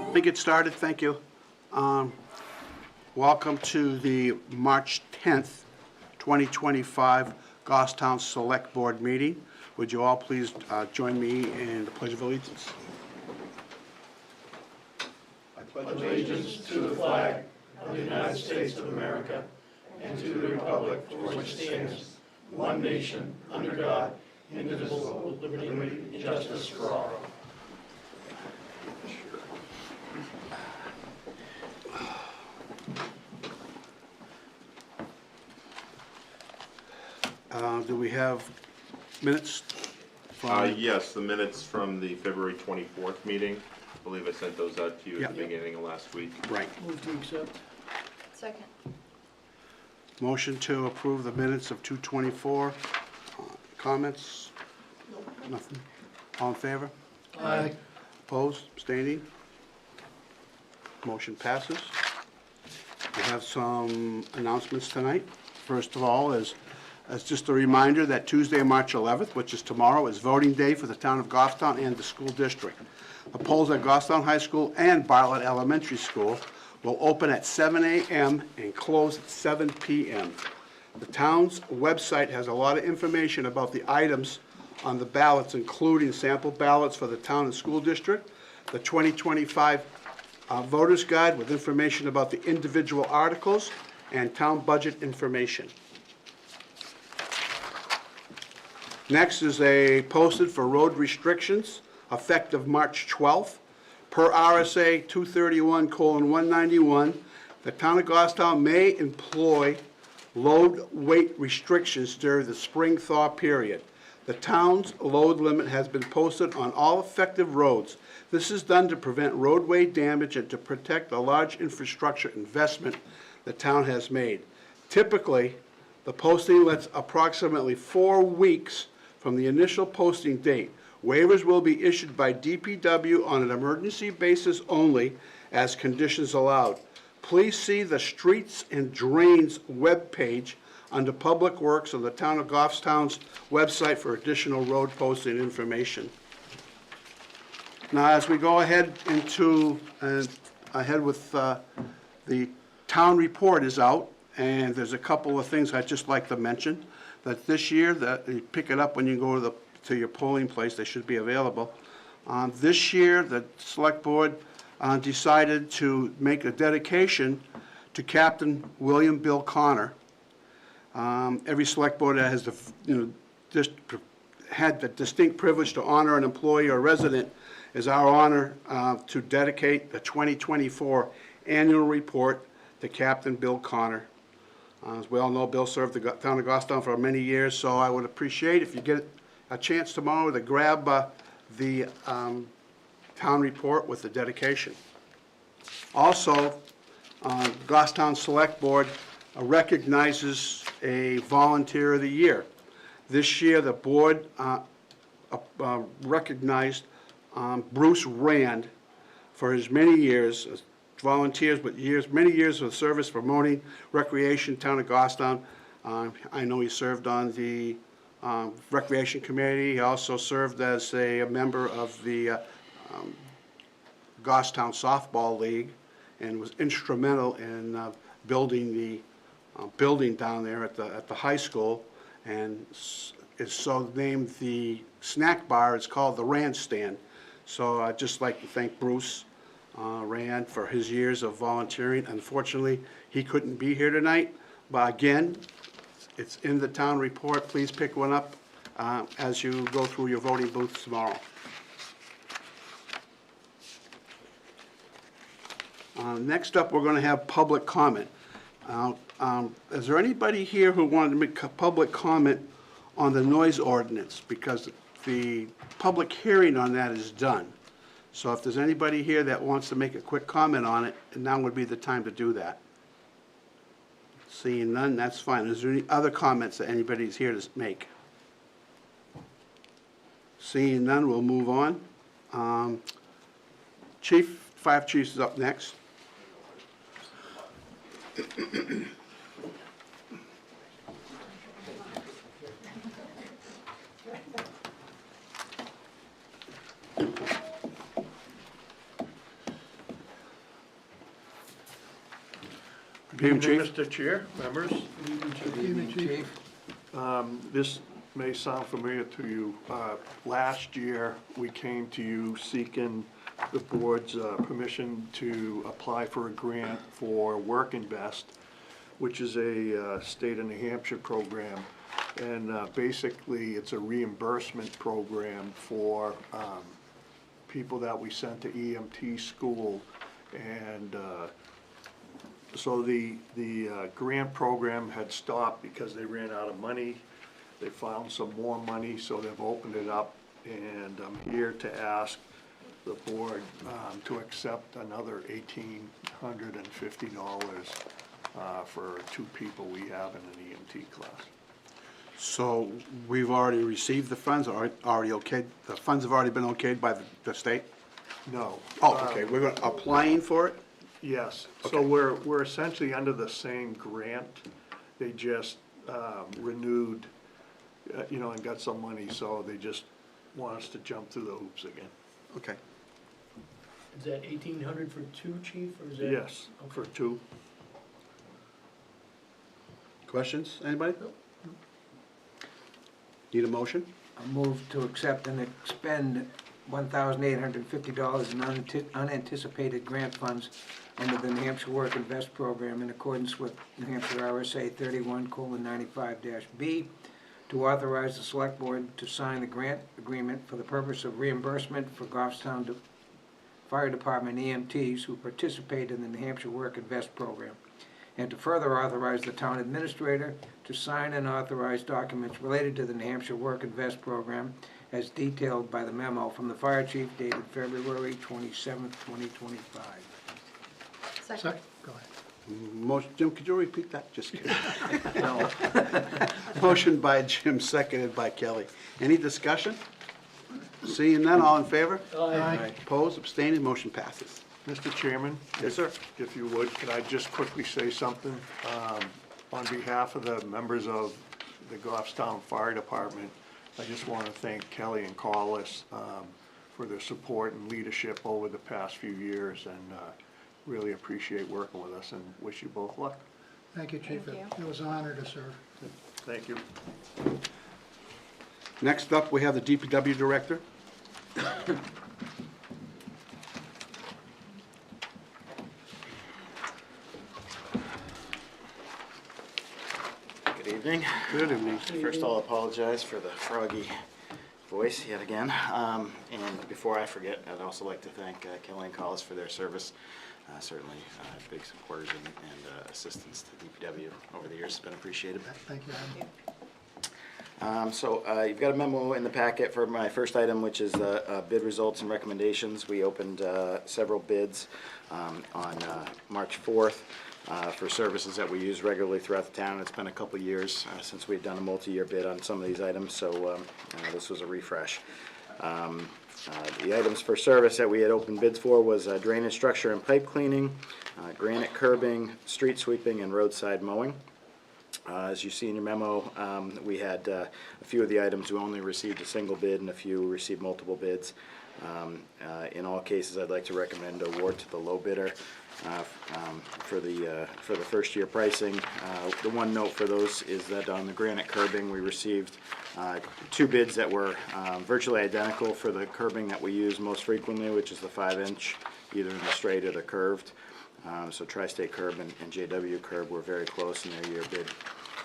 Let me get started, thank you. Welcome to the March 10th, 2025 Goffstown Select Board meeting. Would you all please join me in the Pledge of Allegiance? I pledge allegiance to the flag of the United States of America and to the republic for which it stands, one nation, under God, indivisible, with liberty and justice for all. Do we have minutes? from- Yes, the minutes from the February 24th meeting. I believe I sent those out to you at the beginning of last week. Right. Move to accept. Second. Motion to approve the minutes of 2:24. Comments? Nothing? All in favor? Aye. Opposed? Abstaining? Motion passes. We have some announcements tonight. First of all, as just a reminder that Tuesday, March 11th, which is tomorrow, is voting day for the town of Goffstown and the school district. The polls at Goffstown High School and Bartlett Elementary School will open at 7 a.m. and close at 7 p.m. The town's website has a lot of information about the items on the ballots, including sample ballots for the town and school district, the 2025 voters guide with information about the individual articles, and town budget information. Next is a posted for road restrictions effective March 12th. Per RSA 231:191, the town of Goffstown may employ load weight restrictions during the spring thaw period. The town's load limit has been posted on all effective roads. This is done to prevent roadway damage and to protect the large infrastructure investment the town has made. Typically, the posting lets approximately 4 weeks from the initial posting date. Waivers will be issued by DPW on an emergency basis only as conditions allowed. Please see the Streets and Drains webpage under Public Works on the Town of Goffstown's website for additional road posting information. Now, as we go ahead with the town report is out, and there's a couple of things I'd just like to mention. That this year, that you pick it up when you go to your polling place, they should be available. This year, the select board decided to make a dedication to Captain William Bill Connor. Every select board that has just had the distinct privilege to honor an employee or resident is our honor to dedicate the 2024 annual report to Captain Bill Connor. As we all know, Bill served the town of Goffstown for many years, so I would appreciate if you get a chance tomorrow to grab the town report with the dedication. Also, Goffstown Select Board recognizes a Volunteer of the Year. This year, the board recognized Bruce Rand for his many years as volunteers, but many years of service promoting recreation, town of Goffstown. I know he served on the Recreation Committee. He also served as a member of the Goffstown Softball League and was instrumental in building the building down there at the high school, and is so named the snack bar. It's called the Rand Stand. So I'd just like to thank Bruce Rand for his years of volunteering. Unfortunately, he couldn't be here tonight, but again, it's in the town report. Please pick one up as you go through your voting booths tomorrow. Next up, we're going to have public comment. Is there anybody here who wanted to make a public comment on the noise ordinance? Because the public hearing on that is done. So if there's anybody here that wants to make a quick comment on it, now would be the time to do that. Seeing none, that's fine. Is there any other comments that anybody's here to make? Seeing none, we'll move on. Fire Chief is up next. Evening, Evening, Chief. Mr. Chair, members. Good evening, Chief. This may sound familiar to you. Last year, we came to you seeking the board's permission to apply for a grant for Work Invest, which is a state of New Hampshire program. And basically, it's a reimbursement program for people that we sent to EMT school. And so the grant program had stopped because they ran out of money. They found some more money, so they've opened it up. And I'm here to ask the board to accept another $1,850 for 2 people we have in an EMT class. So we've already received the funds, already okayed, the funds have already been okayed by the state? No. Oh, okay, we're applying for it? Yes, so Okay. we're essentially under the same grant. They just renewed, and got some money, so they just want us to jump through the hoops again. Okay. Is that 1,800 for 2, Chief, or is that? Yes, for 2. Questions, anybody? Need a motion? I move to accept and expend $1,850 in unanticipated grant funds under the New Hampshire Work Invest Program in accordance with New Hampshire RSA 31:95-B to authorize the Select Board to sign the grant agreement for the purpose of reimbursement for Goffstown Fire Department EMTs who participate in the New Hampshire Work Invest Program, and to further authorize the town administrator to sign and authorize documents related to the New Hampshire Work Invest Program as detailed by the memo from the fire chief dated February 27th, 2025. Second. Go ahead. Motion, Jim, could you repeat that? Just kidding. No. Motion by Jim, seconded by Kelly. Any discussion? Seeing none, all in favor? Aye. Opposed, abstaining, motion passes. Mr. Chairman? Yes, sir. If you would, could I just quickly say something? On behalf of the members of the Goffstown Fire Department, I just want to thank Kelly and Collis for their support and leadership over the past few years, and really appreciate working with us, and wish you both luck. Thank you, Chief. Thank It was an honor to serve. Thank you. Next up, we have the DPW Director. Good evening. Good evening. First, I'll apologize for the froggy voice yet again. And before I forget, I'd also like to thank Kelly and Collis for their service. Certainly, big supporters and assistance to DPW over the years. It's been appreciated. Thank you. So you've got a memo in the packet for my first item, which is bid results and recommendations. We opened several bids on March 4th for services that we use regularly throughout the town. It's been a couple years since we've done a multi-year bid on some of these items, so this was a refresh. The items for service that we had opened bids for was drainage structure and pipe cleaning, granite curbing, street sweeping, and roadside mowing. As you see in your memo, we had a few of the items we only received a single bid and a few received multiple bids. In all cases, I'd like to recommend award to the low bidder for the first year pricing. The one note for those is that on the granite curbing, we received 2 bids that were virtually identical for the curbing that we use most frequently, which is the 5-inch, either in the straight or the curved. So Tri-State Curb and JW Curb were very close in their year bid.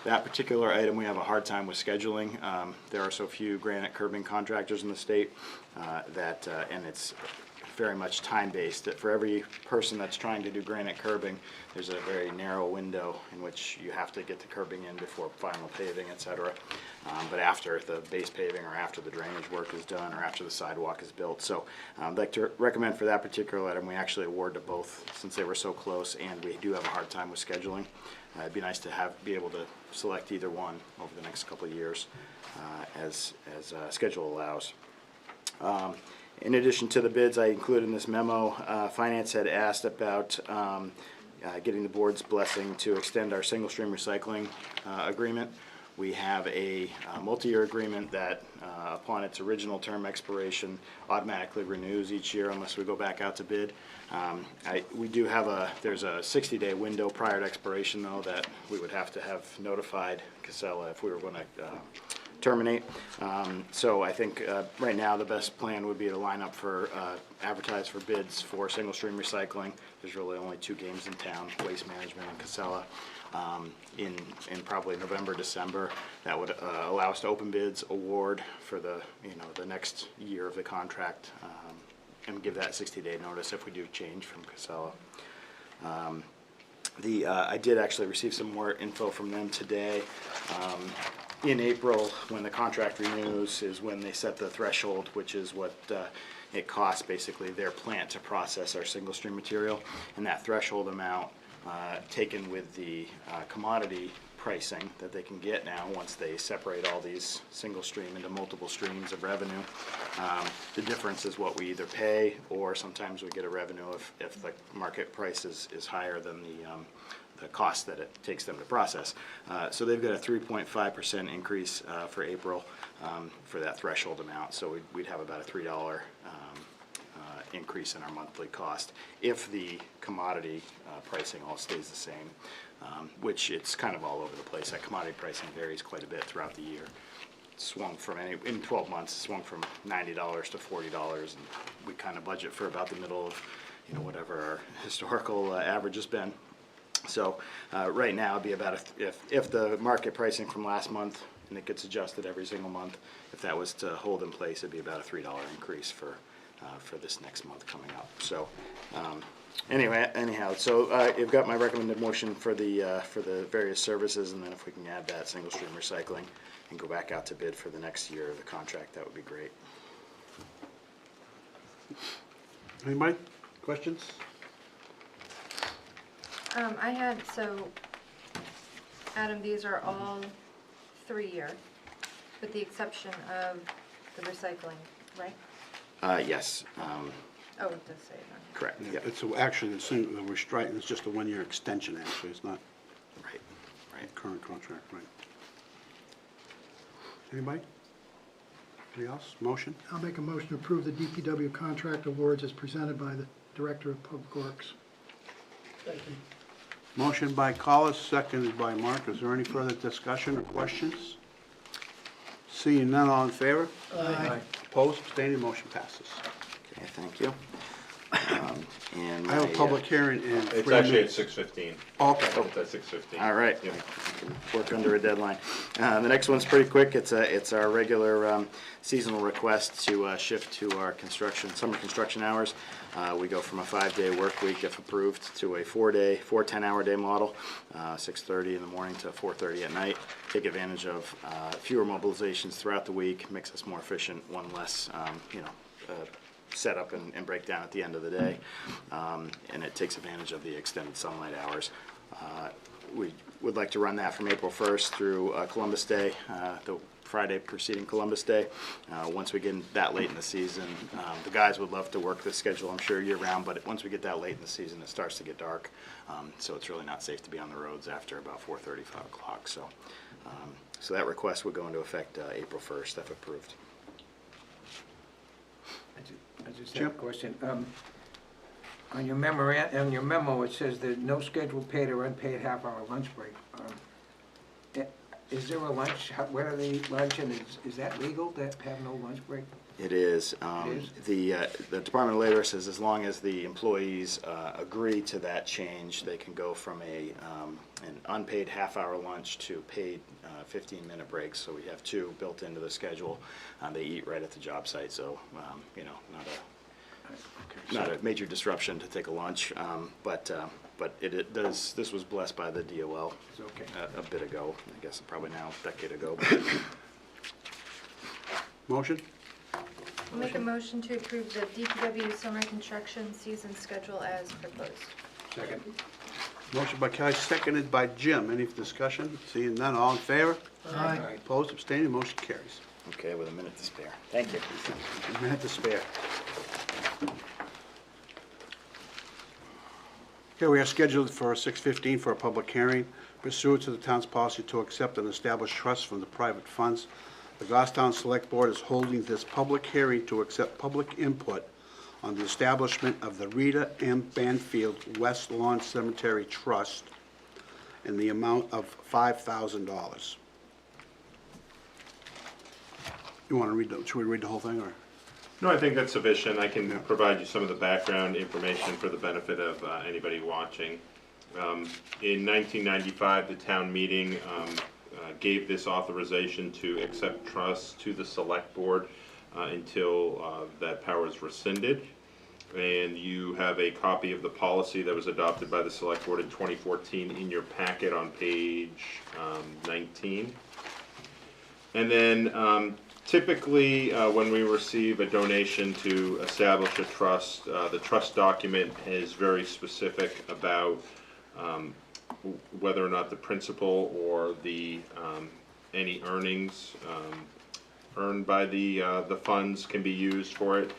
That particular item, we have a hard time with scheduling. There are so few granite curbing contractors in the state and it's very much time-based. For every person that's trying to do granite curbing, there's a very narrow window in which you have to get the curbing in before final paving, etc. But after the base paving or after the drainage work is done or after the sidewalk is built. So I'd like to recommend for that particular item, we actually award to both since they were so close, and we do have a hard time with scheduling. It'd be nice to be able to select either one over the next couple of years as schedule allows. In addition to the bids I included in this memo, Finance had asked about getting the board's blessing to extend our single stream recycling agreement We have a multi-year agreement that, upon its original term expiration, automatically renews each year unless we go back out to bid. We do have there's a 60-day window prior to expiration, though, that we would have to have notified Casella if we were going to terminate. So I think right now the best plan would be to line up for, advertise for bids for single stream recycling. There's really only 2 games in town, Waste Management and Casella. In probably November, December, that would allow us to open bids, award for the next year of the contract, and give that 60-day notice if we do change from Casella. I did actually receive some more info from them today. In April, when the contract renews, is when they set the threshold, which is what it costs basically their plant to process our single stream material, and that threshold amount taken with the commodity pricing that they can get now once they separate all these single stream into multiple streams of revenue. The difference is what we either pay, or sometimes we get a revenue if the market price is higher than the cost that it takes them to process. So they've got a 3.5% increase for April for that threshold amount. So we'd have about a $3 increase in our monthly cost if the commodity pricing all stays the same, which it's kind of all over the place. That commodity pricing varies quite a bit throughout the year. It swung from in 12 months, it swung from $90 to $40, and we kind of budget for about the middle of whatever our historical average has been. So right now it'd be about if the market pricing from last month, and it gets adjusted every single month, if that was to hold in place, it'd be about a $3 increase for this next month coming up. So anyhow, so you've got my recommended motion for the various services, and then if we can add that single stream recycling and go back out to bid for the next year of the contract, that would be great. Anybody? Questions? Adam, these are all 3-year, with the exception of the recycling, right? Yes, Oh, it does say it on here. correct, yeah, It's actually, we're striking, it's just a 1-year extension, actually, it's not right. a current contract, right? Anybody? Anybody else? Motion? I'll make a motion to approve the DPW contract awards as presented by the Director of Public Works. Second. Motion by Collis, seconded by Mark. Is there any further discussion or questions? Seeing none, all in favor? Aye. Opposed, abstaining, motion passes. Okay, thank you. And I have a my, public hearing in 3 It's actually at minutes. 6:15. Okay. It's at 6:15. All right, Yep. I can work under a deadline. The next one's pretty quick. It's our regular seasonal request to shift to our summer construction hours. We go from a 5-day work week, if approved, to a 4 10-hour day model, 6:30 in the morning to 4:30 at night. Take advantage of fewer mobilizations throughout the week, makes us more efficient, one less, set up and break down at the end of the day, and it takes advantage of the extended sunlight hours. We would like to run that from April 1st through Columbus Day, the Friday preceding Columbus Day. Once we get that late in the season, the guys would love to work this schedule, I'm sure, year-round, but once we get that late in the season, it starts to get dark, so it's really not safe to be on the roads after about 4:30, 5 o'clock. So that request would go into effect April 1st, if approved. I just have a question. On your memo, it says that no scheduled paid or unpaid half-hour lunch break. Is there a lunch? Where do they eat lunch, and is that legal to have no lunch break? It is. The Department of Labor says as long as the employees agree to that change, they can go from an unpaid half-hour lunch to paid 15-minute breaks. So we have 2 built into the schedule. They eat right at the job site, so not a major disruption to take a lunch. But it does. This was blessed by the DOL It's okay. a bit ago. I guess probably now a decade ago. Motion? I'll make a motion to approve the DPW summer construction season schedule as proposed. Second. Motion by Kelly, seconded by Jim. Any discussion? Seeing none, all in favor? Aye. Opposed, abstaining, motion carries. Okay, with a minute to spare. Thank you. A minute to spare. Okay, we are scheduled for 6:15 for a public hearing pursuant to the town's policy to accept and establish trusts from the private funds. The Goffstown Select Board is holding this public hearing to accept public input on the establishment of the Rita M. Banfield West Lawn Cemetery Trust in the amount of $5,000. You want to read, should we read the whole thing, or? No, I think that's sufficient. I can provide you some of the background information for the benefit of anybody watching. In 1995, the town meeting gave this authorization to accept trusts to the select board until that power is rescinded. And you have a copy of the policy that was adopted by the select board in 2014 in your packet on page 19. And then typically, when we receive a donation to establish a trust, the trust document is very specific about whether or not the principal or the any earnings earned by the funds can be used for it.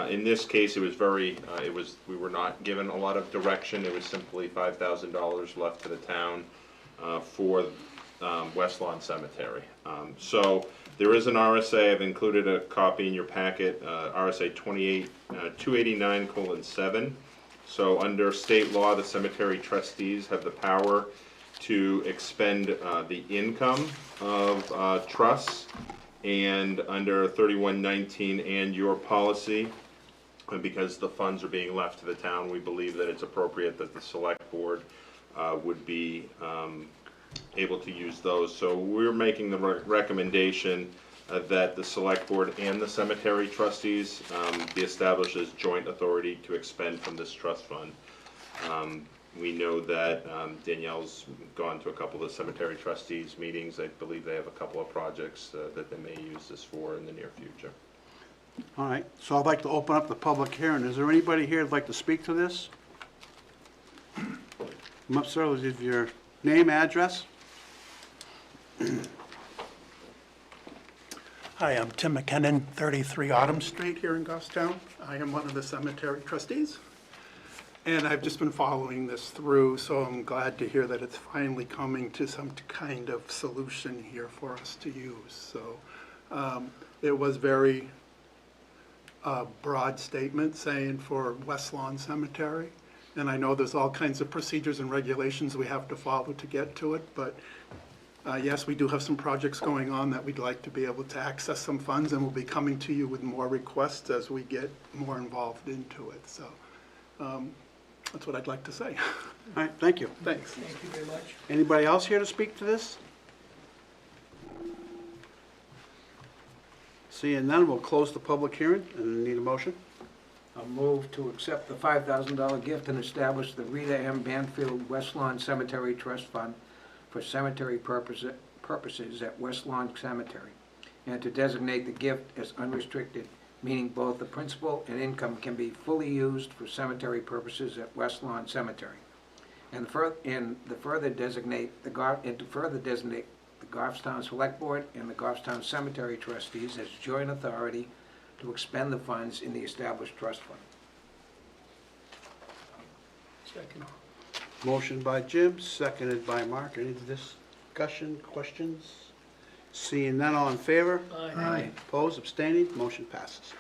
In this case, it was we were not given a lot of direction. It was simply $5,000 left to the town for West Lawn Cemetery. So there is an RSA. I've included a copy in your packet, RSA 289:7. So under state law, the cemetery trustees have the power to expend the income of trusts. And under 3119 and your policy, and because the funds are being left to the town, we believe that it's appropriate that the select board would be able to use those. So we're making the recommendation that the select board and the cemetery trustees be established as joint authority to expend from this trust fund. We know that Danielle's gone to a couple of the cemetery trustees meetings. I believe they have a couple of projects that they may use this for in the near future. All right, so I'd like to open up the public hearing. Is there anybody here that'd like to speak to this? Come up, sir, with your name, address. Hi, I'm Tim McKinnon, 33 Autumn Street here in Goffstown. I am one of the cemetery trustees. And I've just been following this through, so I'm glad to hear that it's finally coming to some kind of solution here for us to use. So it was very broad statement saying for West Lawn Cemetery. And I know there's all kinds of procedures and regulations we have to follow to get to it, but yes, we do have some projects going on that we'd like to be able to access some funds, and we'll be coming to you with more requests as we get more involved into it. So that's what I'd like to say. All right, thank you. Thanks. Thank you very much. Anybody else here to speak to this? Seeing none, we'll close the public hearing and need a motion. I'll move to accept the $5,000 gift and establish the Rita M. Banfield West Lawn Cemetery Trust Fund for cemetery purposes at West Lawn Cemetery, and to designate the gift as unrestricted, meaning both the principal and income can be fully used for cemetery purposes at West Lawn Cemetery, and to further designate the Goffstown Select Board and the Goffstown Cemetery Trustees as joint authority to expend the funds in the established trust fund. Second. Motion by Jim, seconded by Mark. Any discussion, questions? Seeing none, all in favor? Aye. Opposed, abstaining, motion passes.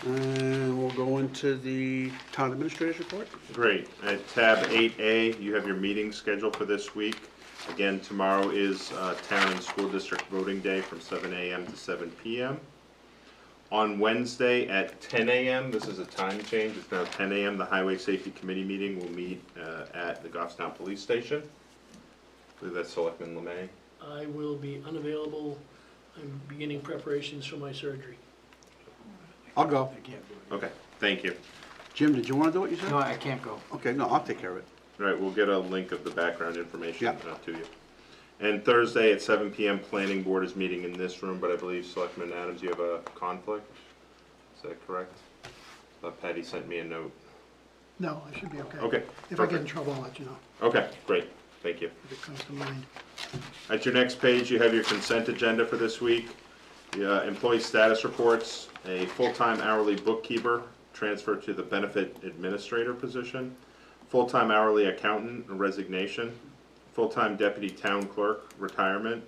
And we'll go into the town administrator's report. Great. At tab 8A, you have your meeting scheduled for this week. Again, tomorrow is town and school district voting day from 7 a.m. to 7 p.m. On Wednesday at 10 a.m., this is a time change, it's now 10 a.m., the Highway Safety Committee meeting will meet at the Goffstown Police Station. I believe that's Selectman Lemay. I will be unavailable. I'm beginning preparations for my surgery. I'll go. I can't do it. Okay, thank you. Jim, did you want to do what you said? No, I can't go. Okay, no, I'll take care of it. All right, we'll get a link of the background information Yeah. to you. And Thursday at 7 p.m., Planning Board is meeting in this room, but I believe Selectman Adams, you have a conflict? Is that correct? Patty sent me a note. No, I should be okay. Okay, If I get in perfect. trouble, I'll let you know, Okay, great, thank you. if it comes to mind. At your next page, you have your consent agenda for this week. The employee status reports, a full-time hourly bookkeeper transfer to the benefit administrator position. Full-time hourly accountant, resignation. Full-time deputy town clerk, retirement.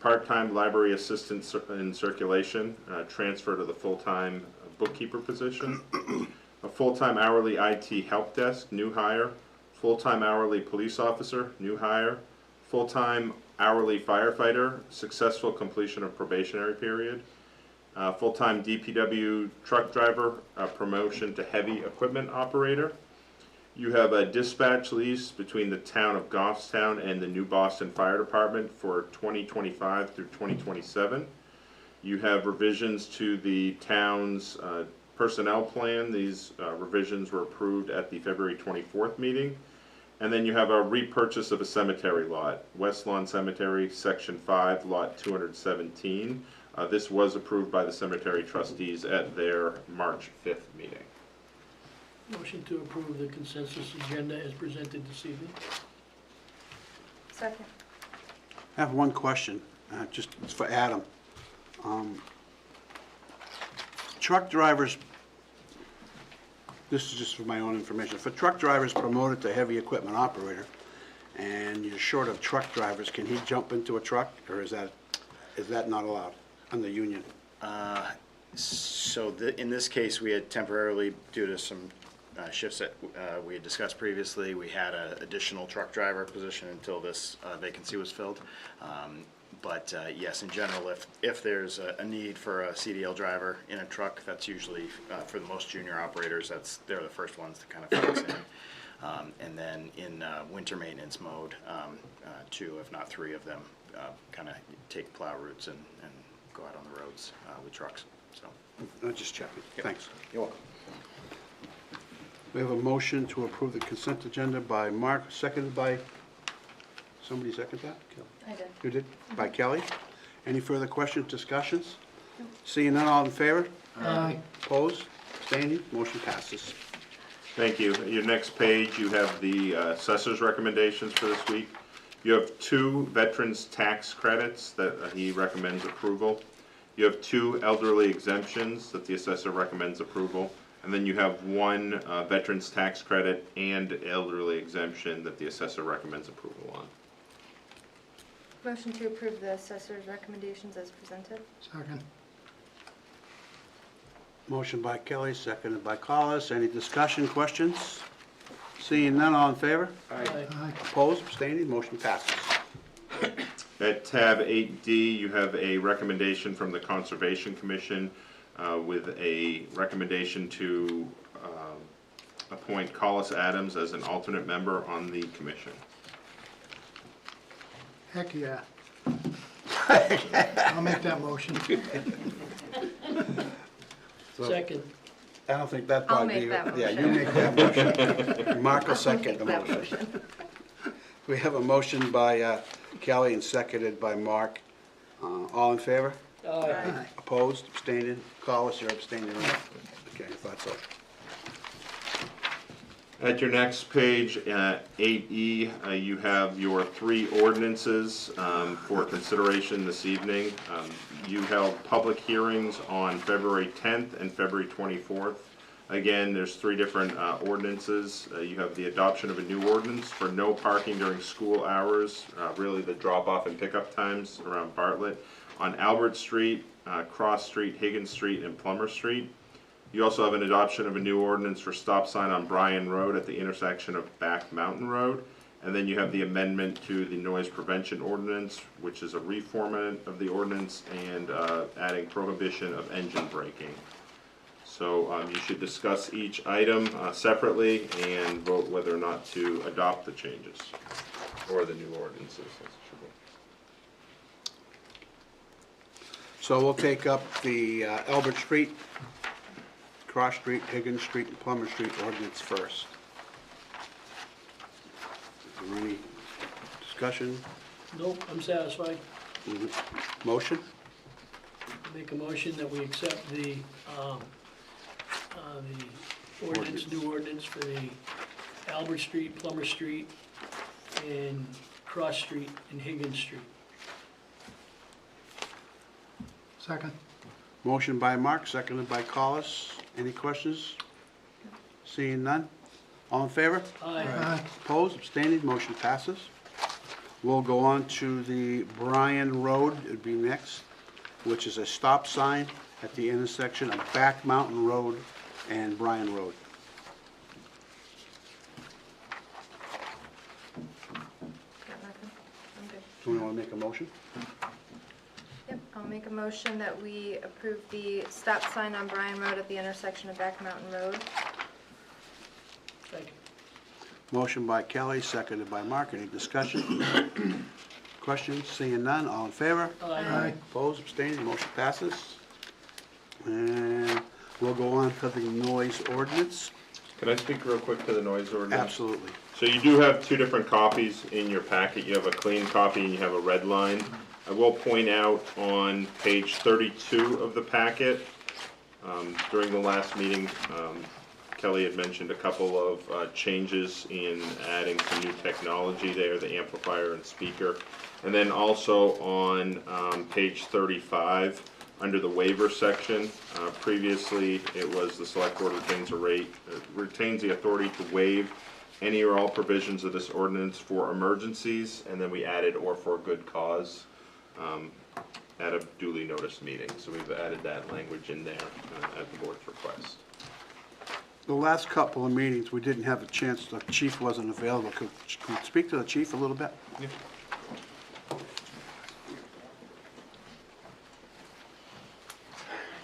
Part-time library assistant in circulation, transfer to the full-time bookkeeper position. A full-time hourly IT help desk, new hire. Full-time hourly police officer, new hire. Full-time hourly firefighter, successful completion of probationary period. Full-time DPW truck driver, promotion to heavy equipment operator. You have a dispatch lease between the town of Goffstown and the New Boston Fire Department for 2025 through 2027. You have revisions to the town's personnel plan. These revisions were approved at the February 24th meeting. And then you have a repurchase of a cemetery lot, West Lawn Cemetery, Section 5, Lot 217. This was approved by the cemetery trustees at their March 5th meeting. Motion to approve the consensus agenda as presented this evening. Second. I have one question, just it's for Adam. Truck drivers, this is just for my own information, for truck drivers promoted to heavy equipment operator, and you're short of truck drivers, can he jump into a truck, or is that not allowed under union? So in this case, we had temporarily, due to some shifts that we had discussed previously, we had an additional truck driver position until this vacancy was filled. But yes, in general, if there's a need for a CDL driver in a truck, that's usually, for the most junior operators, they're the first ones to kind of fix in. And then in winter maintenance mode, 2, if not 3 of them, kind of take plow routes and go out on the roads with trucks, so. I'm just checking, thanks. You're welcome. We have a motion to approve the consent agenda by Mark, seconded by, somebody second that? I did. You did? By Kelly. Any further questions, discussions? Seeing none, all in favor? Aye. Opposed? Abstaining? Motion passes. Thank you. Your next page, you have the assessor's recommendations for this week. You have 2 veterans tax credits that he recommends approval. You have 2 elderly exemptions that the assessor recommends approval. And then you have 1 veterans tax credit and elderly exemption that the assessor recommends approval on. Motion to approve the assessor's recommendations as presented. Second. Motion by Kelly, seconded by Collis. Any discussion, questions? Seeing none, all in favor? Aye. Aye. Opposed? Abstaining? Motion passes. At tab 8D, you have a recommendation from the Conservation Commission with a recommendation to appoint Collis Adams as an alternate member on the commission. Heck, yeah. I'll make that motion. Second. I don't think that I'll body. make that Yeah, you motion. make that motion. Mark will second the That motion. We have a motion by Kelly and seconded by Mark. All in favor? Aye. Opposed? Abstaining? Collis, you're abstaining, right? Okay, I thought so. At your next page, 8E, you have your 3 ordinances for consideration this evening. You held public hearings on February 10th and February 24th. Again, there's 3 different ordinances. You have the adoption of a new ordinance for no parking during school hours, really the drop-off and pickup times around Bartlett, on Albert Street, Cross Street, Higgins Street, and Plummer Street. You also have an adoption of a new ordinance for stop sign on Bryan Road at the intersection of Back Mountain Road. And then you have the amendment to the noise prevention ordinance, which is a reformat of the ordinance and adding prohibition of engine braking. So you should discuss each item separately and vote whether or not to adopt the changes or the new ordinances. So we'll take up the Albert Street, Cross Street, Higgins Street, and Plummer Street ordinance first. Is there any discussion? Nope, I'm satisfied. Motion? Make a motion that we accept the ordinance, new ordinance for the Albert Street, Plummer Street, and Cross Street, and Higgins Street. Second. Motion by Mark, seconded by Collis. Any questions? Seeing none? All in favor? Aye. Opposed, abstaining, motion passes. We'll go on to the Bryan Road, it'd be next, which is a stop sign at the intersection of Back Mountain Road and Bryan Road. Got nothing? I'm good. Do we want to make a motion? Yep, I'll make a motion that we approve the stop sign on Bryan Road at the intersection of Back Mountain Road. Second. Motion by Kelly, seconded by Mark. Any discussion? Questions? Seeing none, all in favor? Aye. Opposed, abstaining, motion passes. And we'll go on to the noise ordinance. Can I speak real quick to the noise ordinance? Absolutely. So you do have two different copies in your packet. You have a clean copy and you have a red line. I will point out on page 32 of the packet, during the last meeting, Kelly had mentioned a couple of changes in adding some new technology there, the amplifier and speaker. And then also on page 35, under the waiver section, previously it was the select board retains the authority to waive any or all provisions of this ordinance for emergencies, and then we added or for good cause at a duly noticed meeting. So we've added that language in there at the board's request. The last couple of meetings, we didn't have a chance, the chief wasn't available. Could you speak to the chief a little bit? Yeah.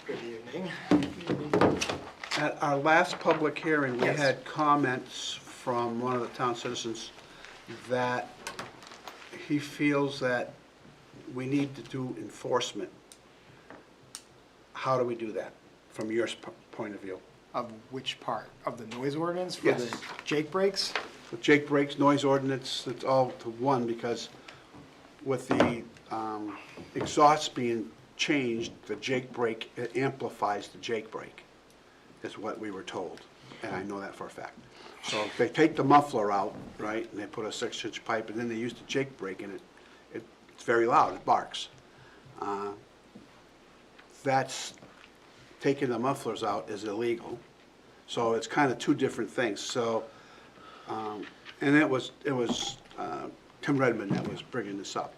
Good evening. At our last public hearing, we Yes. had comments from one of the town citizens that he feels that we need to do enforcement. How do we do that, from your point of view? Of which part? Of the noise ordinance for Yes. the Jake breaks? The Jake breaks, noise ordinance, it's all to one, because with the exhaust being changed, the Jake break, it amplifies the Jake break, is what we were told, and I know that for a fact. So if they take the muffler out, right, and they put a 6-inch pipe, and then they use the Jake break, and it's very loud, it barks. That's, taking the mufflers out is illegal, so it's kind of two different things, so, and it was Tim Redmond that was bringing this up,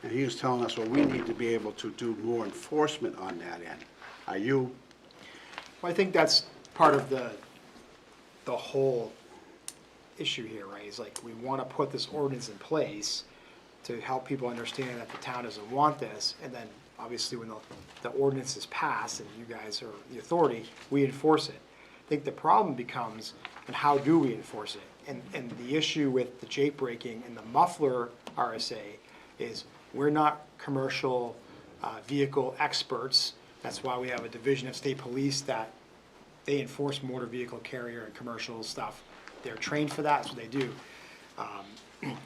and he was telling us, well, we need to be able to do more enforcement on that end. Are you, Well, I think that's part of the whole issue here, right? Is like, we want to put this ordinance in place to help people understand that the town doesn't want this, and then obviously when the ordinance is passed and you guys are the authority, we enforce it. I think the problem becomes, and how do we enforce it? And the issue with the Jake breaking and the muffler RSA is we're not commercial vehicle experts. That's why we have a division of state police that they enforce motor vehicle carrier and commercial stuff. They're trained for that, that's what they do.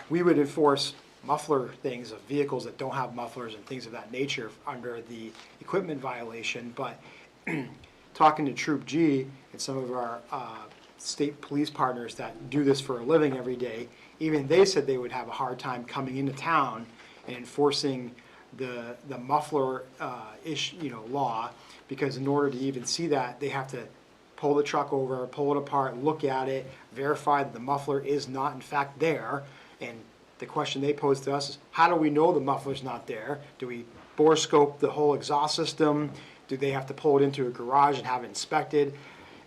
We would enforce muffler things of vehicles that don't have mufflers and things of that nature under the equipment violation, but talking to Troop G and some of our state police partners that do this for a living every day, even they said they would have a hard time coming into town and enforcing the muffler law, because in order to even see that, they have to pull the truck over, pull it apart, look at it, verify that the muffler is not in fact there. And the question they pose to us is, how do we know the muffler's not there? Do we bore scope the whole exhaust system? Do they have to pull it into a garage and have it inspected?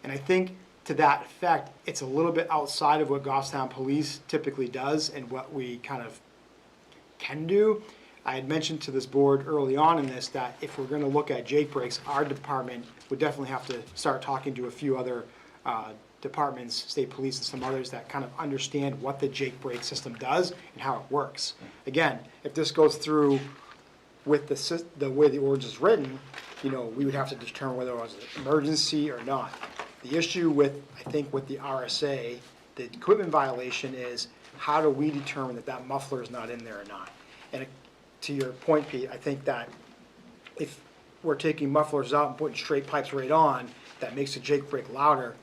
And I think to that effect, it's a little bit outside of what Goffstown Police typically does and what we kind of can do. I had mentioned to this board early on in this that if we're going to look at Jake breaks, our department would definitely have to start talking to a few other departments, state police and some others that kind of understand what the Jake break system does and how it works. Again, if this goes through with the way the ordinance is written, we would have to determine whether it was an emergency or not. The issue with, I think, with the RSA, the equipment violation is, how do we determine that that muffler is not in there or not? And to your point, Pete, I think that if we're taking mufflers out and putting straight pipes right on, that makes the Jake break louder.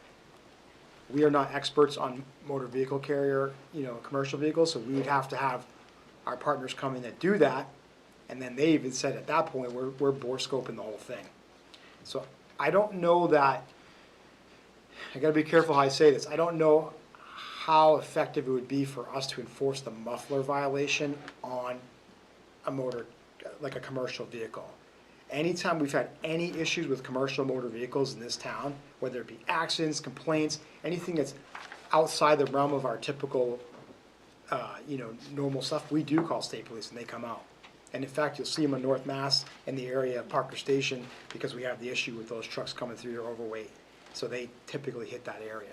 We are not experts on motor vehicle carrier, commercial vehicles, so we would have to have our partners come in that do that. And then they even said at that point, we're bore scoping the whole thing. So I don't know that I gotta be careful how I say this. I don't know how effective it would be for us to enforce the muffler violation on a motor, like a commercial vehicle. Anytime we've had any issues with commercial motor vehicles in this town, whether it be accidents, complaints, anything that's outside the realm of our typical, normal stuff, we do call state police and they come out. And in fact, you'll see them in North Mass in the area of Parker Station because we have the issue with those trucks coming through, they're overweight. So they typically hit that area.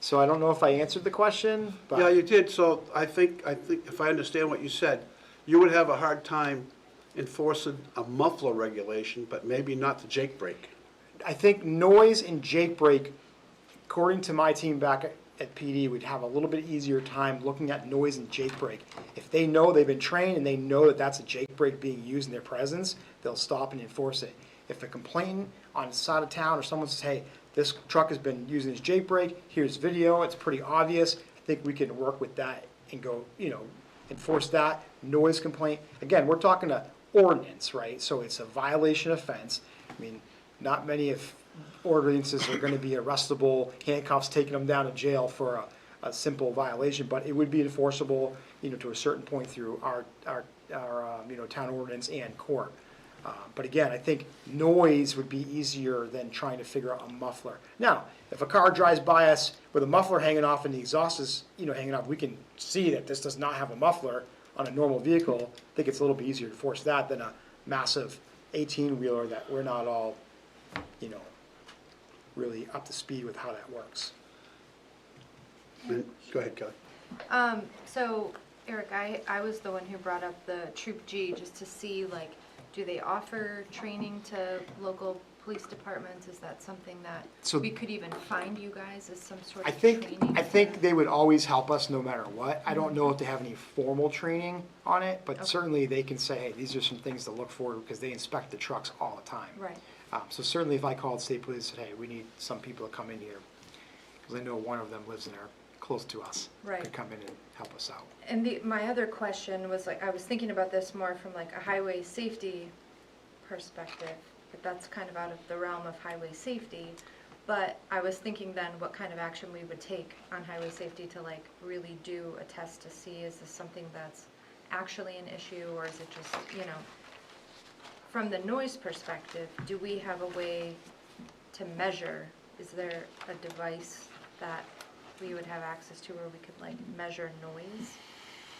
So I don't know if I answered the question, but. Yeah, you did, so I think if I understand what you said, you would have a hard time enforcing a muffler regulation, but maybe not the Jake brake. I think noise and Jake brake, according to my team back at PD, would have a little bit easier time looking at noise and Jake brake. If they know they've been trained and they know that that's a Jake brake being used in their presence, they'll stop and enforce it. If a complainant on the side of town or someone says, hey, this truck has been using his Jake brake, here's video, it's pretty obvious, I think we can work with that and go, enforce that. Noise complaint, again, we're talking a ordinance, right? So it's a violation offense. I mean, not many of ordinances are going to be arrestable, handcuffs, taking them down to jail for a simple violation, but it would be enforceable, to a certain point through our town ordinance and court. But again, I think noise would be easier than trying to figure out a muffler. Now, if a car drives by us with a muffler hanging off and the exhaust is, hanging off, we can see that this does not have a muffler on a normal vehicle. I think it's a little bit easier to force that than a massive 18-wheeler that we're not all, really up to speed with how that works. Go ahead, Kelly. So, Eric, I was the one who brought up the Troop G, just to see, like, do they offer training to local police departments? Is that something that So- we could even find you guys as some sort I of think training? they would always help us no matter what. I don't know if they have any formal training on it, but Okay. certainly they can say, hey, these are some things to look for because they inspect the trucks all the time. Right. So certainly if I called state police and said, hey, we need some people to come in here, because I know one of them lives in there close to us, Right. could come in and help us out. And my other question was, like, I was thinking about this more from like a highway safety perspective, but that's kind of out of the realm of highway safety. But I was thinking then what kind of action we would take on highway safety to like really do a test to see, is this something that's actually an issue, or is it just, from the noise perspective, do we have a way to measure? Is there a device that we would have access to where we could like measure noise?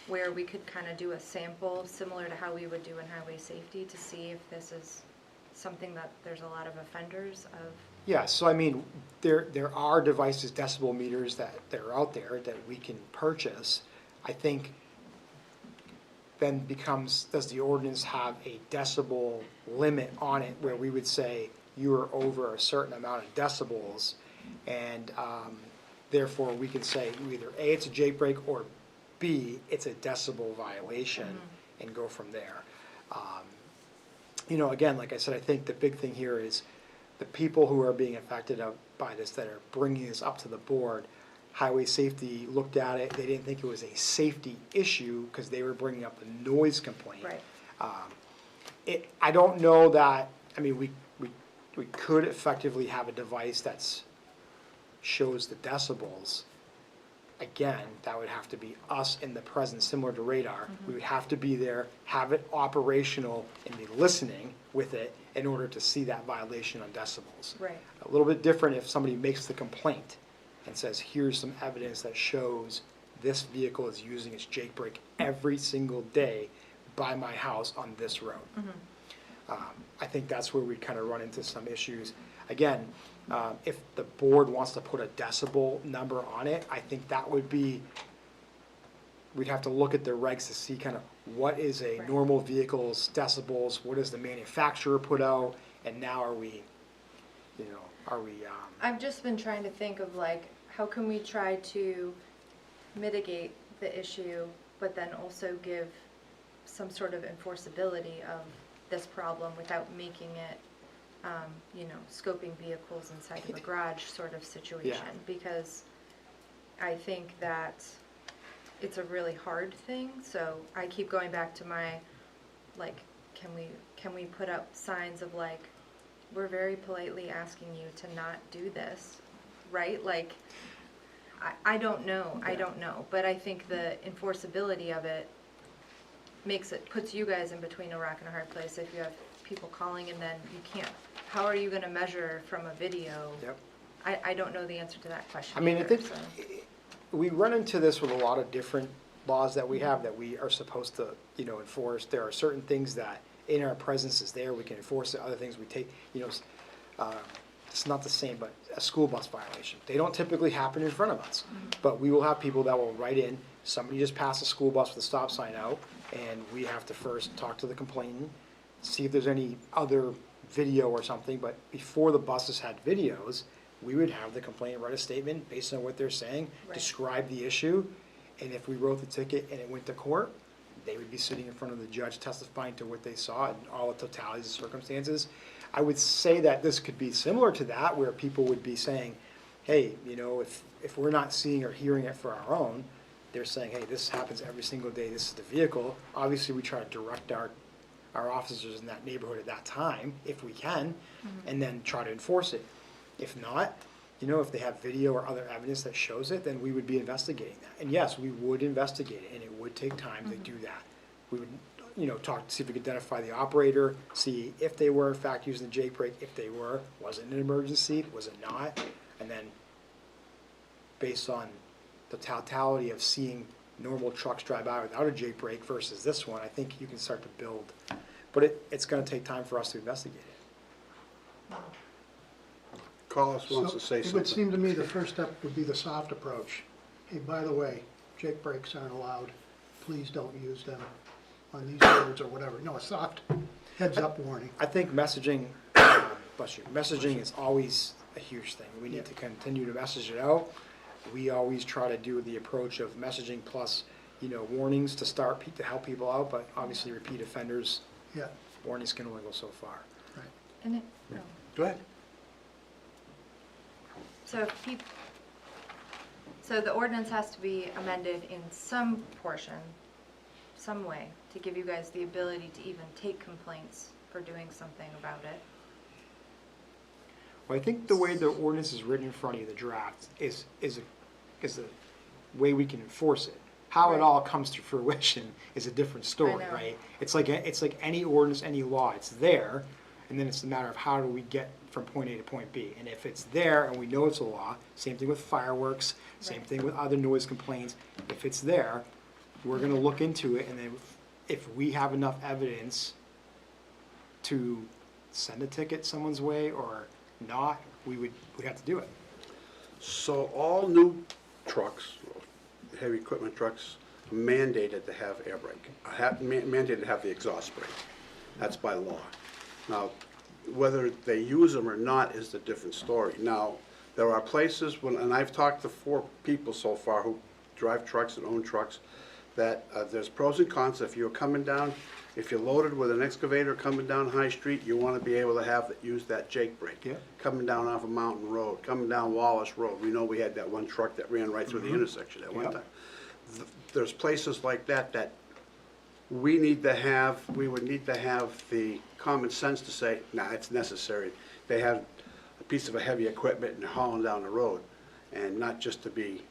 Where we could kind of do a sample similar to how we would do in highway safety to see if this is something that there's a lot of offenders of? Yeah, so I mean, there are devices, decibel meters that are out there that we can purchase. I think then becomes, does the ordinance have a decibel limit on it where we would say you are over a certain amount of decibels, and therefore we can say either A, it's a Jake brake, or B, it's a decibel violation, and go from there. Again, like I said, I think the big thing here is the people who are being affected by this, that are bringing this up to the board. Highway safety looked at it, they didn't think it was a safety issue because they were bringing up a noise complaint. Right. I don't know that, I mean, we could effectively have a device that's shows the decibels. Again, that would have to be us in the presence, similar to radar. We would have to be there, have it operational, and be listening with it in order to see that violation on decibels. Right. A little bit different if somebody makes the complaint and says, here's some evidence that shows this vehicle is using its Jake brake every single day by my house on this road. I think that's where we kind of run into some issues. Again, if the board wants to put a decibel number on it, I think that would be, we'd have to look at the regs to see kind of what is a Right. normal vehicle's decibels, what does the manufacturer put out, and now are we, I've just been trying to think of like, how can we try to mitigate the issue, but then also give some sort of enforceability of this problem without making it, scoping vehicles inside of a garage sort of situation? Because I think that it's a really hard thing, so I keep going back to my, like, can we put up signs of like, we're very politely asking you to not do this, right? Like, I don't know, but I think the enforceability of it puts you guys in between a rock and a hard place if you have people calling and then you can't, how are you gonna measure from a video? Yep. I don't know the answer to that question I mean, I either, think so. we run into this with a lot of different laws that we have that we are supposed to, enforce. There are certain things that in our presence is there, we can enforce it. Other things we take, it's not the same, but a school bus violation. They don't typically happen in front of us. But we will have people that will write in, somebody just passed a school bus with a stop sign out, and we have to first talk to the complainant, see if there's any other video or something, but before the buses had videos, we would have the complainant write a statement based on what they're saying, Right. describe the issue, and if we wrote the ticket and it went to court, they would be sitting in front of the judge testifying to what they saw and all the totalities of circumstances. I would say that this could be similar to that, where people would be saying, hey, if we're not seeing or hearing it for our own, they're saying, hey, this happens every single day, this is the vehicle. Obviously, we try to direct our officers in that neighborhood at that time, if we can, and then try to enforce it. If not, if they have video or other evidence that shows it, then we would be investigating that. And yes, we would investigate it, and it would take time to do that. We would, talk to see if we could identify the operator, see if they were in fact using the Jake brake. If they were, was it an emergency? Was it not? And then, based on the totality of seeing normal trucks drive by without a Jake brake versus this one, I think you can start to build. But it's going to take time for us to investigate it. Carlos wants to say It would something. seem to me the first step would be the soft approach. Hey, by the way, Jake brakes aren't allowed, please don't use them on these roads or whatever. No, a soft heads-up warning. I think messaging, messaging is always a huge thing. We need to continue to message it out. We always try to do the approach of messaging plus, warnings to to help people out, but obviously repeat offenders, Yeah, warnings can only go so far. right. And it, no. Go ahead. So so the ordinance has to be amended in some portion, some way, to give you guys the ability to even take complaints for doing something about it. Well, I think the way the ordinance is written in front of you, the draft, is a way we can enforce it. How it Right. all comes to fruition is a different story, know. right? It's like any ordinance, any law. It's there, and then it's a matter of how do we get from point A to point B. And if it's there and we know it's a law, same thing with fireworks, same Right. thing with other noise complaints. If it's there, we're going to look into it, and then if we have enough evidence to send a ticket someone's way or not, we have to do it. So all new trucks, heavy equipment trucks, are mandated to have air brake, mandated to have the exhaust brake. That's by law. Now, whether they use them or not is the different story. Now, there are places, and I've talked to 4 people so far who drive trucks and own trucks, that there's pros and cons. If you're coming down, if you're loaded with an excavator coming down High Street, you want to be able to use that Jake brake. Yeah. Coming down off of Mountain Road, coming down Wallace Road. We know we had that one truck that ran right through the intersection at one Yep. time. There's places like that we would need to have the common sense to say, nah, it's necessary. They have a piece of a heavy equipment and they're hauling down the road, and not just to be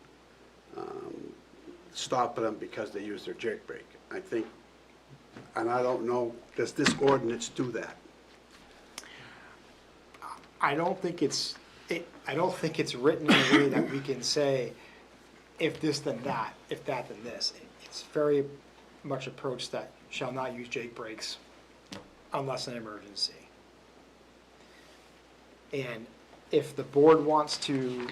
stopping them because they use their Jake brake. I think, and I don't know, does this ordinance do that? I don't think it's written in a way that we can say, if this then that, if that then this. It's very much approached that shall not use Jake brakes unless an emergency. And if the board wants to,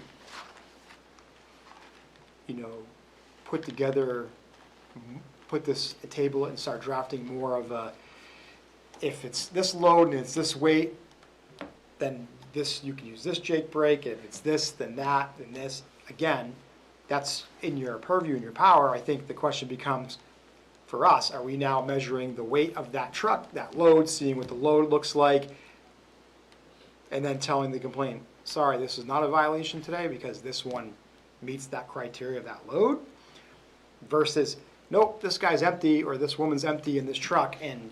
table it and start drafting more of a, if it's this load and it's this weight, then this, you can use this Jake brake. If it's this, then that, then this. Again, that's in your purview and your power. I think the question becomes, for us, are we now measuring the weight of that truck, that load, seeing what the load looks like, and then telling the complainant, sorry, this is not a violation today because this one meets that criteria of that load, versus, nope, this guy's empty or this woman's empty in this truck and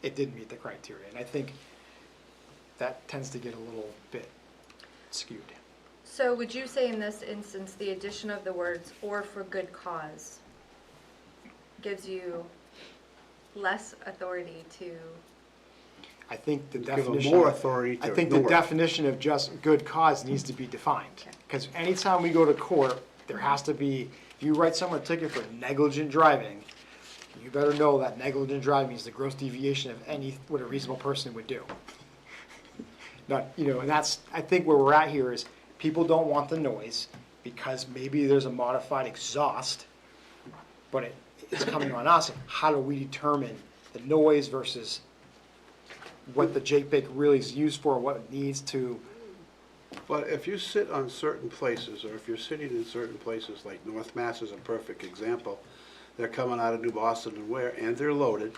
it didn't meet the criteria. And I think that tends to get a little bit skewed. So would you say in this instance, the addition of the words "or for good cause" gives you less authority to, I think the Give them definition. more authority to I think the ignore it. definition of just good cause needs to be defined. Okay. Because anytime we go to court, there has to be, if you write someone a ticket for negligent driving, you better know that negligent driving is the gross deviation of what a reasonable person would do. Not, and that's, I think where we're at here is, people don't want the noise, because maybe there's a modified exhaust, but it's coming on us, how do we determine the noise versus what the Jake Brake really is used for, what it needs to. But if you sit on certain places, or if you're sitting in certain places, like North Mass is a perfect example, they're coming out of New Boston and they're loaded,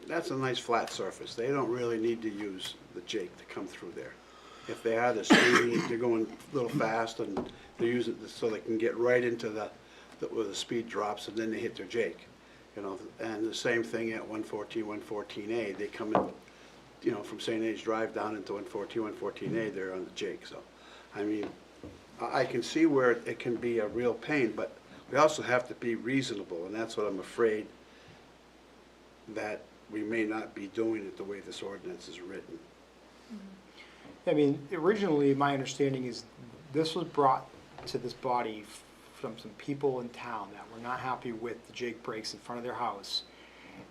that's a nice flat surface. They don't really need to use the Jake to come through there. If they are, they're speeding, they're going a little fast, and they're using it so they can get right into where the speed drops, and then they hit their Jake. And the same thing at 114, 114A, they come in, from St. Anne's Drive down into 114, 114A, they're on the Jake, so. I mean, I can see where it can be a real pain, but we also have to be reasonable, and that's what I'm afraid that we may not be doing it the way this ordinance is written. I mean, originally, my understanding is this was brought to this body from some people in town that were not happy with the Jake Brakes in front of their house.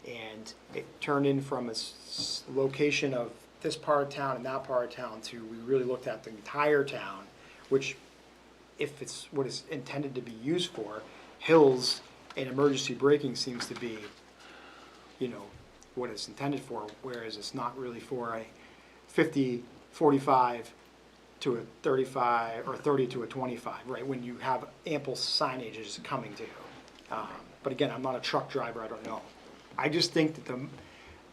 And it turned in from a location of this part of town and that part of town to, we really looked at the entire town, which, if it's what it's intended to be used for, hills and emergency braking seems to be, what it's intended for, whereas it's not really for a 50, 45 to a 35, or 30 to a 25, right, when you have ample signages coming to you. But again, I'm not a truck driver, I don't know. I just think that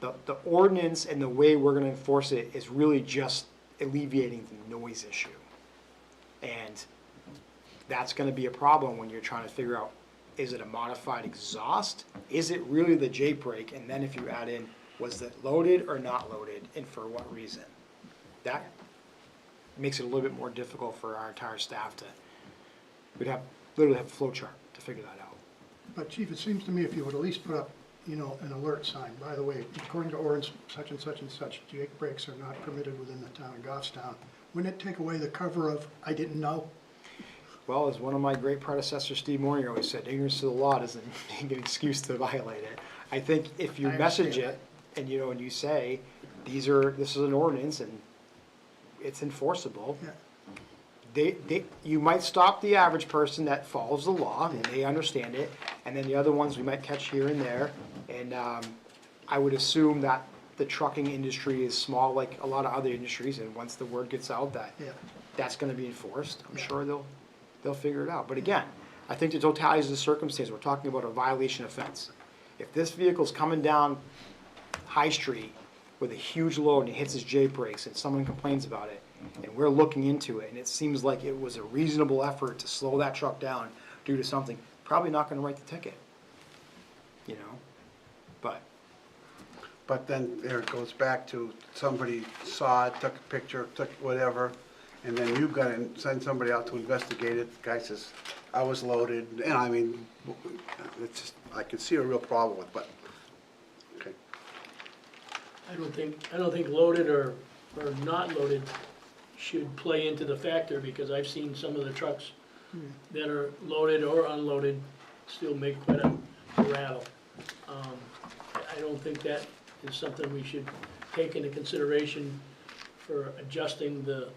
the ordinance and the way we're gonna enforce it is really just alleviating the noise issue. And that's gonna be a problem when you're trying to figure out, is it a modified exhaust? Is it really the Jake Brake? And then if you add in, was it loaded or not loaded, and for what reason? That makes it a little bit more difficult for our entire staff to, literally have a flow chart to figure that out. But Chief, it seems to me if you would at least put up, an alert sign, by the way, according to ordinance such and such and such, Jake Brakes are not permitted within the town of Goffstown. Wouldn't it take away the cover of, I didn't know? Well, as one of my great predecessors, Steve Mournier, always said, ignorance to the law doesn't make an excuse to violate it. I think if you I message understand it, and and you say, this is an ordinance and it's enforceable, Yeah. you might stop the average person that follows the law and they understand it, and then the other ones we might catch here and there. And I would assume that the trucking industry is small, like a lot of other industries, and once the word gets out that Yeah. that's gonna be enforced, I'm sure they'll figure it out. But again, I think the totality of the circumstance, we're talking about a violation offense. If this vehicle's coming down High Street with a huge load and it hits his Jake Brakes and someone complains about it, and we're looking into it, and it seems like it was a reasonable effort to slow that truck down due to something, probably not gonna write the ticket, but. But then there it goes back to somebody saw it, took a picture, took whatever, and then you've got to send somebody out to investigate it. The guy says, I was loaded, and I mean, it's just, I can see a real problem with it, but, okay. I don't think loaded or not loaded should play into the factor, because I've seen some of the trucks that are loaded or unloaded still make quite a rattle. I don't think that is something we should take into consideration for adjusting the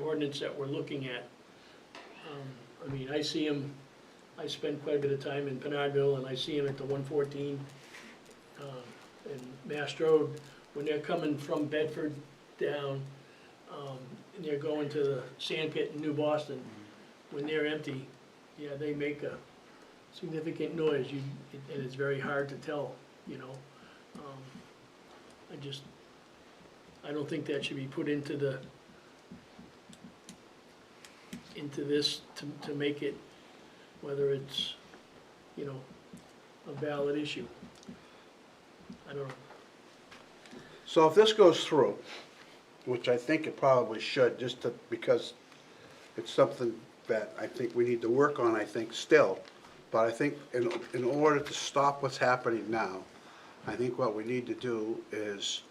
ordinance that we're looking at. I mean, I see them, I spend quite a bit of time in Pinardville, and I see them at the 114 and Mass Road, when they're coming from Bedford down, and they're going to the sand pit in New Boston. When they're empty, yeah, they make a significant noise, and it's very hard to tell, I don't think that should be put into this to make it, whether it's, a valid issue. I don't know. So if this goes through, which I think it probably should, just to, because it's something that I think we need to work on, I think, still. But I think in order to stop what's happening now, I think what we need to do is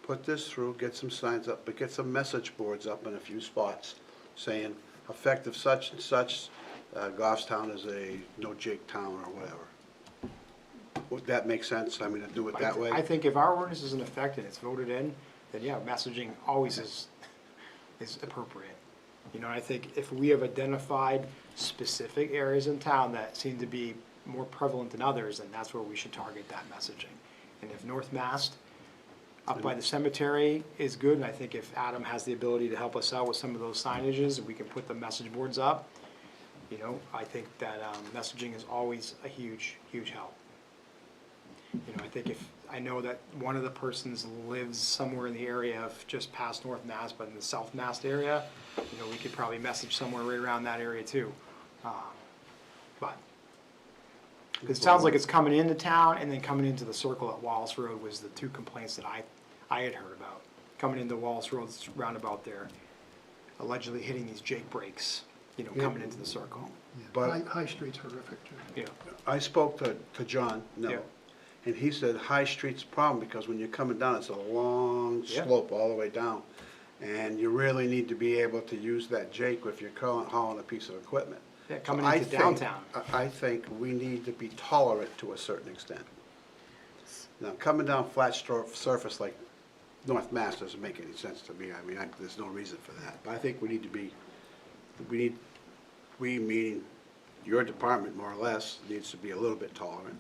put this through, get some signs up, but get some message boards up in a few spots saying effective such and such, Goffstown is a no Jake town or whatever. Would that make sense? I mean, to do it that way? I think if our ordinance is in effect and it's voted in, then yeah, messaging always is appropriate. You know, I think if we have identified specific areas in town that seem to be more prevalent than others, then that's where we should target that messaging. And if North Mast, up by the cemetery, is good, and I think if Adam has the ability to help us out with some of those signages, and we can put the message boards up, you know, I think that messaging is always a huge, huge help. You know, I know that one of the persons lives somewhere in the area of just past North Mast, but in the South Mast area, you know, we could probably message somewhere right around that area too. But, because it sounds like it's coming into town and then coming into the circle at Wallace Road was the two complaints that I had heard about. Coming into Wallace Road's roundabout there, allegedly hitting these Jake brakes, you know, coming into the circle. But High Street's horrific too. Yeah. I spoke to John, Yeah. and he said High Street's a problem because when you're coming down, it's a long Yeah. slope all the way down. And you really need to be able to use that Jake if you're hauling a piece of equipment. Yeah, coming I into think- downtown. I think we need to be tolerant to a certain extent. Now, coming down flat surface like North Mass doesn't make any sense to me. I mean, there's no reason for that. But I think we need to be, we meaning your department more or less, needs to be a little bit tolerant.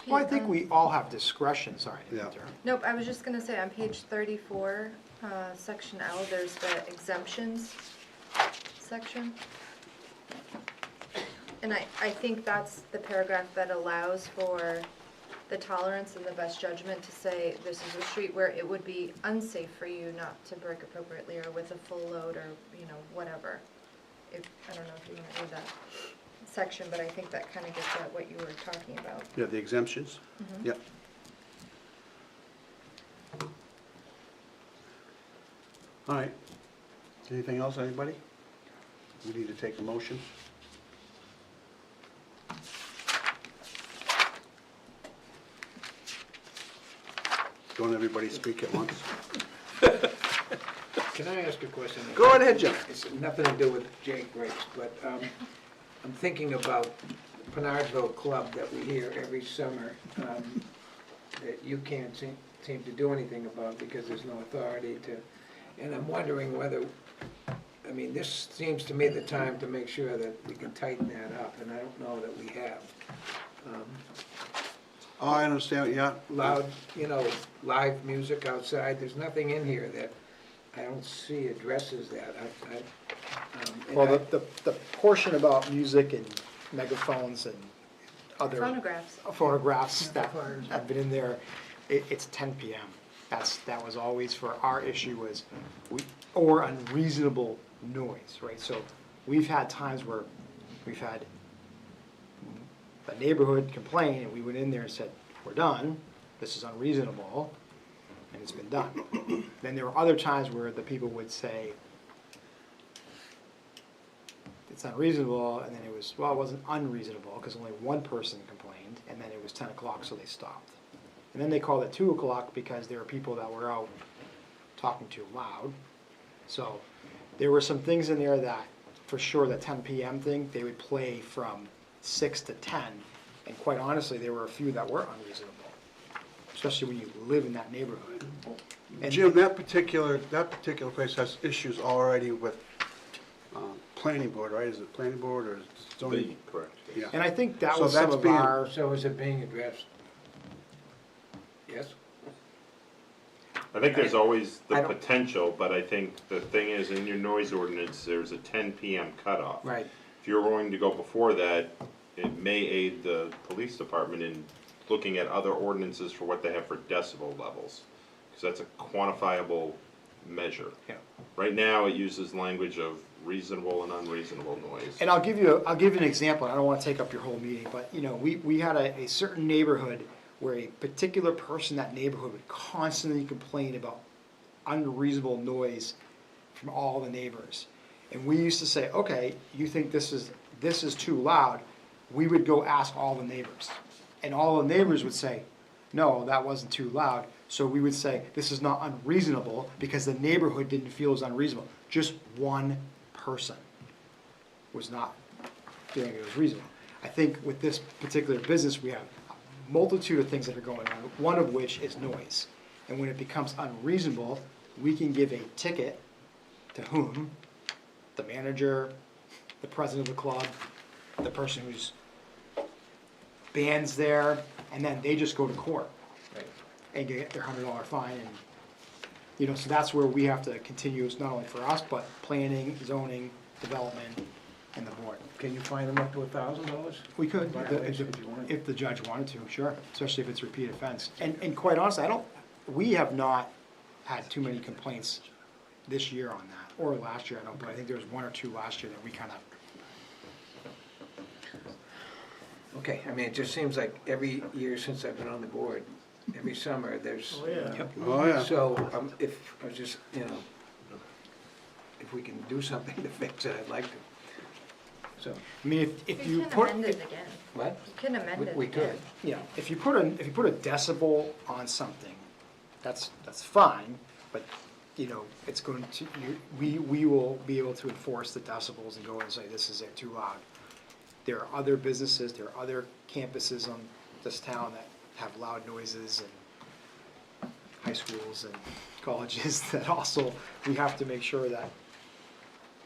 Well, I think we all have discretion, sorry. to Yeah. interrupt. Nope, I was just gonna say, on page 34, section L, there's the exemptions section. And I think that's the paragraph that allows for the tolerance and the best judgment to say, this is a street where it would be unsafe for you not to brake appropriately or with a full load or, you know, whatever. I don't know if you want to read that section, but I think that kind of gets at what you were talking about. Yeah, the exemptions? Yep. All right. Anything else, anybody? We need to take a motion. Don't everybody speak at once. Can I ask a question? Go ahead, Jim. It's nothing to do with Jake Brakes, but I'm thinking about Penardville Club that we hear every summer that you can't seem to do anything about because there's no authority to, and I'm wondering whether, I mean, this seems to me the time to make sure that we can tighten that up, and I don't know that we have. Oh, I understand, yeah. Loud, you know, live music outside, there's nothing in here that I don't see addresses that. And Well, the portion about music and megaphones and other Phonographs. that have been in there, it's 10 PM. That was always for our issue was, or unreasonable noise, right? So we've had times where we've had a neighborhood complain, and we went in there and said, we're done, this is unreasonable, and it's been done. Then there were other times where the people would say, it's unreasonable, and then it was, well, it wasn't unreasonable, because only one person complained, and then it was 10 o'clock, so they stopped. And then they called it 2 o'clock because there were people that were out talking too loud. So there were some things in there that, for sure, the 10 PM thing, they would play from 6 to 10, and quite honestly, there were a few that were unreasonable, especially when you live in that neighborhood. And Jim, that particular place has issues already with planning board, right? Is it planning board or zoning? Correct. Yeah. And I think that So was some that's of being- our, So is it being addressed? Yes? I think there's always I the don't- potential, but I think the thing is, in your noise ordinance, there's a 10 PM cutoff. Right. If you're going to go before that, it may aid the police department in looking at other ordinances for what they have for decibel levels, because that's a quantifiable measure. yeah. Right now, it uses language of reasonable and unreasonable noise. And I'll give you an example. I don't want to take up your whole meeting, but you know, we had a certain neighborhood where a particular person in that neighborhood would constantly complain about unreasonable noise from all the neighbors. And we used to say, okay, you think this is too loud, we would go ask all the neighbors. And all the neighbors would say, no, that wasn't too loud. So we would say, this is not unreasonable, because the neighborhood didn't feel it was unreasonable. Just one person was not feeling it was reasonable. I think with this particular business, we have a multitude of things that are going on, one of which is noise. And when it becomes unreasonable, we can give a ticket to whom? The manager, the president of the club, the person who's bands there, and then they just go to court. Right. And get their $100 fine, and, you know, so that's where we have to continue, it's not only for us, but planning, zoning, development, and the board. Can you fine them up to $1,000? We could, Violation, if you wanted. if the judge wanted to, sure, especially if it's repeat offense. And quite honestly, we have not had too many complaints this year on that, or last year, I don't, but I think there was one or two last year that we kind of, Okay, I mean, it just seems like every year since I've been on the board, every summer, there's. Oh, yeah. Oh, yeah. So, if, I was just, you know, if we can do something to fix it, I'd like to. So, I mean, if You you can put. amend it again. what? You can amend it We again. could. Yeah, if you put a decibel on something, that's fine, but, you know, it's going to, we will be able to enforce the decibels and go in and say, this is too loud. There are other businesses, there are other campuses on this town that have loud noises, and high schools and colleges that also, we have to make sure that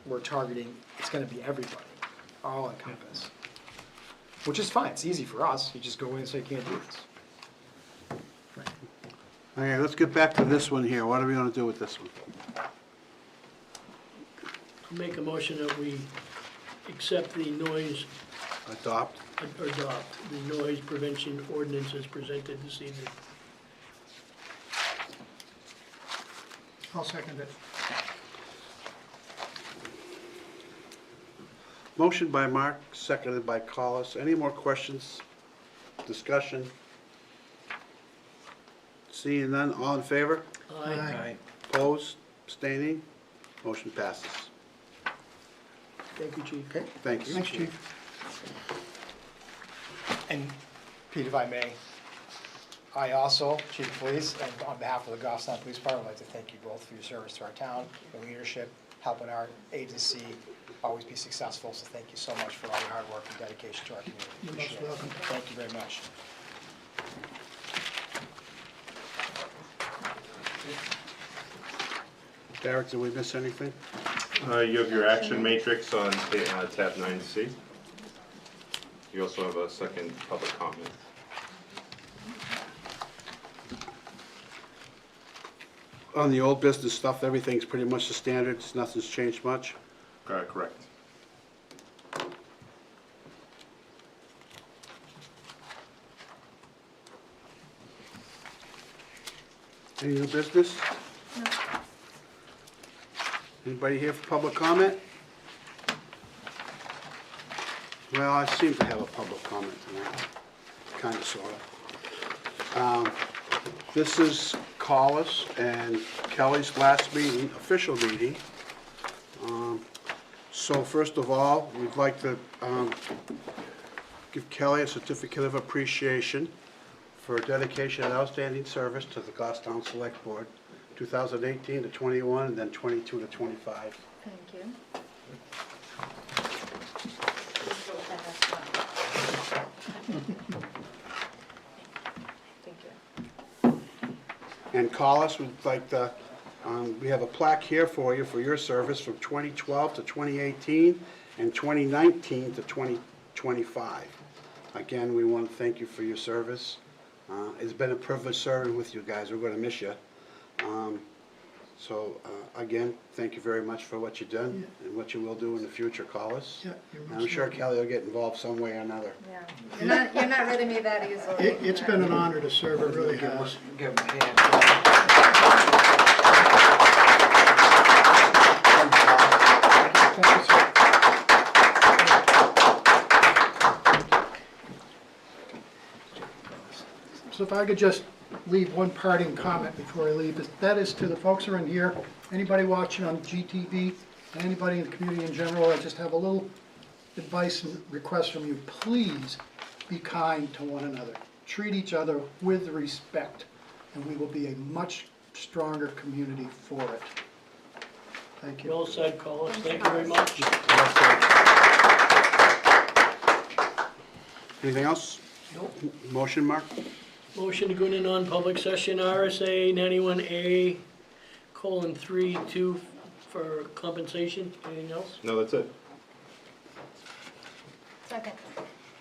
we're targeting, it's gonna be everybody, all encompass. Which is fine, it's easy for us, you just go in and say, you can't do this. Okay, let's get back to this one here. What are we gonna do with this one? Make a motion that we accept the noise, Adopt? or adopt the noise prevention ordinance as presented this evening. I'll second it. Motion by Mark, seconded by Collis. Any more questions? Discussion? Seeing none, all in favor? Aye. Opposed? Abstaining? Motion passes. Thank you, Chief. Okay. Thank you. Thanks, Chief. And Pete, if I may, I also, Chief of Police, and on behalf of the Goffstown Police Department, would like to thank you both for your service to our town, your leadership, helping our agency always be successful, so thank you so much for all your hard work and dedication to our community. You're most Appreciate it. welcome. Thank you very much. Derek, did we miss anything? You have your action matrix on tab 9C. You also have a second public comment. On the old business stuff, everything's pretty much the standards, nothing's changed much. Correct. Any new business? No. Anybody here for public comment? Well, I seem to have a public comment tonight, kind of, sort of. This is Collis and Kelly's last meeting, official meeting. So first of all, we'd like to give Kelly a certificate of appreciation for dedication and outstanding service to the Goffstown Select Board, 2018 to 21, and then 22 to 25. Thank you. Thank you. And Collis would like to, we have a plaque here for you for your service from 2012 to 2018 and 2019 to 2025. Again, we want to thank you for your service. It's been a privilege serving with you guys. We're going to miss you. So, again, thank you very much for what you've done and what you will do in the future, Collis. Yeah, you're And I'm most sure welcome. Kelly will get involved some way or another. Yeah. You're not rid of me that easily. It's been an honor to serve, it really Give has. them a hand. Thank you, sir. So if I could just leave one parting comment before I leave. That is to the folks who are in here, anybody watching on GTV, and anybody in the community in general. I just have a little advice and request from you. Please be kind to one another. Treat each other with respect, and we will be a much stronger community for it. Thank you. Well said, Collis, thank you very much. Anything else? Nope. Motion, Mark? Motion to go into non-public session, RSA 91A:3(2) for compensation, anything else? No, that's it. Second.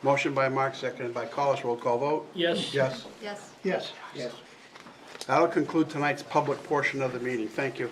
Motion by Mark, seconded by Collis. Roll call vote? Yes? Yes. Yes. Yes. Yes. That'll conclude tonight's public portion of the meeting. Thank you.